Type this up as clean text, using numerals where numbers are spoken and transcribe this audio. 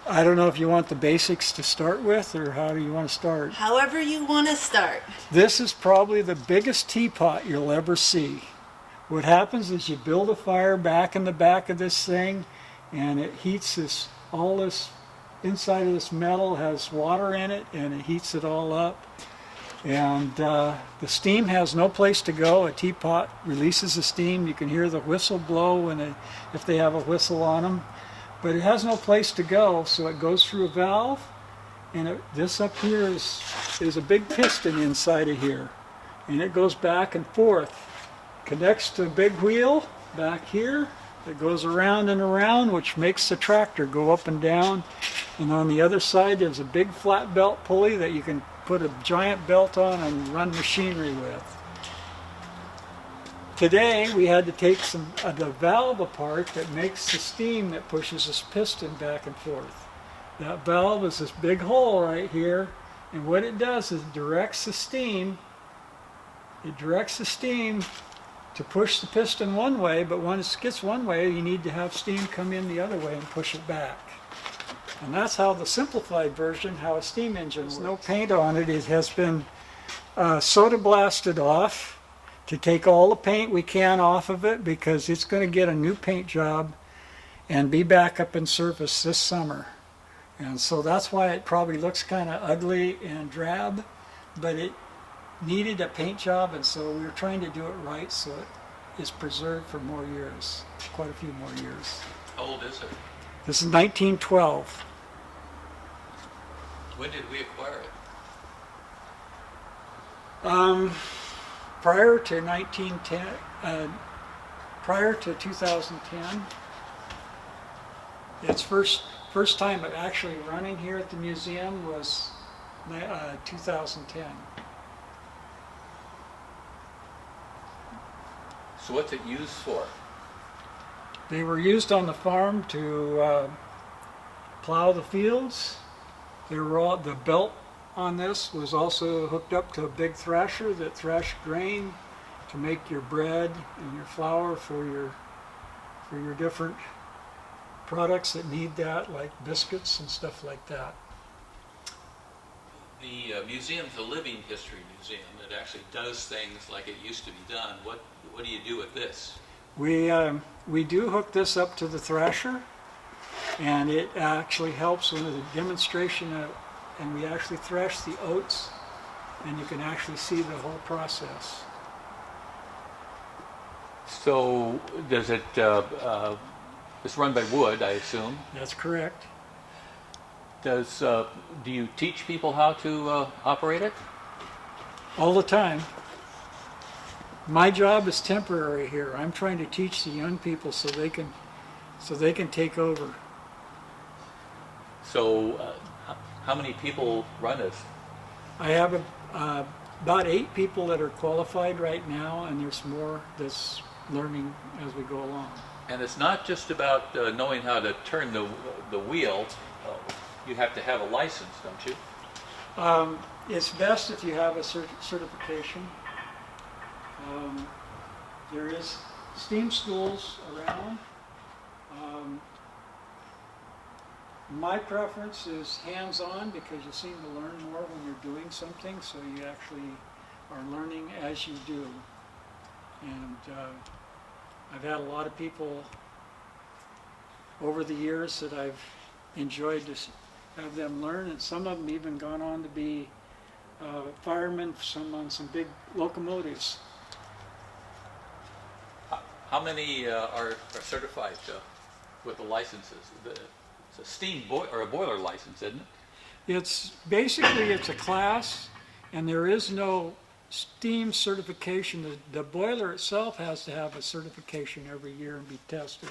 I don't know if you want the basics to start with, or how do you want to start? However you want to start. This is probably the biggest teapot you'll ever see. What happens is you build a fire back in the back of this thing, and it heats this, all this inside of this metal has water in it, and it heats it all up. And the steam has no place to go. A teapot releases the steam. You can hear the whistle blow if they have a whistle on them. But it has no place to go, so it goes through a valve. And this up here is a big piston inside of here. And it goes back and forth. Connects to a big wheel back here that goes around and around, which makes the tractor go up and down. And on the other side, there's a big flat belt pulley that you can put a giant belt on and run machinery with. Today, we had to take the valve apart that makes the steam that pushes this piston back and forth. That valve is this big hole right here, and what it does is it directs the steam. It directs the steam to push the piston one way, but when it gets one way, you need to have steam come in the other way and push it back. And that's how the simplified version, how a steam engine works. There's no paint on it. It has been soda blasted off to take all the paint we can off of it, because it's going to get a new paint job and be back up in service this summer. And so that's why it probably looks kind of ugly and drab, but it needed a paint job, and so we were trying to do it right so it is preserved for more years, quite a few more years. How old is it? This is 1912. When did we acquire it? Prior to 1910, prior to 2010, its first time of actually running here at the museum was 2010. So what's it used for? They were used on the farm to plow the fields. The belt on this was also hooked up to a big thrasher that thrashed grain to make your bread and your flour for your different products that need that, like biscuits and stuff like that. The museum's a living history museum that actually does things like it used to be done. What do you do with this? We do hook this up to the thrasher, and it actually helps with the demonstration and we actually thrash the oats, and you can actually see the whole process. So does it, it's run by wood, I assume. That's correct. Do you teach people how to operate it? All the time. My job is temporary here. I'm trying to teach the young people so they can take over. So how many people run this? I have about 8 people that are qualified right now, and there's more that's learning as we go along. And it's not just about knowing how to turn the wheel. You have to have a license, don't you? It's best if you have a certification. There is steam schools around. My preference is hands-on, because you seem to learn more when you're doing something, so you actually are learning as you do. And I've had a lot of people over the years that I've enjoyed to have them learn, and some of them even gone on to be firemen on some big locomotives. How many are certified with the licenses? It's a steam or a boiler license, isn't it? It's a class, and there is no steam certification. The boiler itself has to have a certification every year and be tested.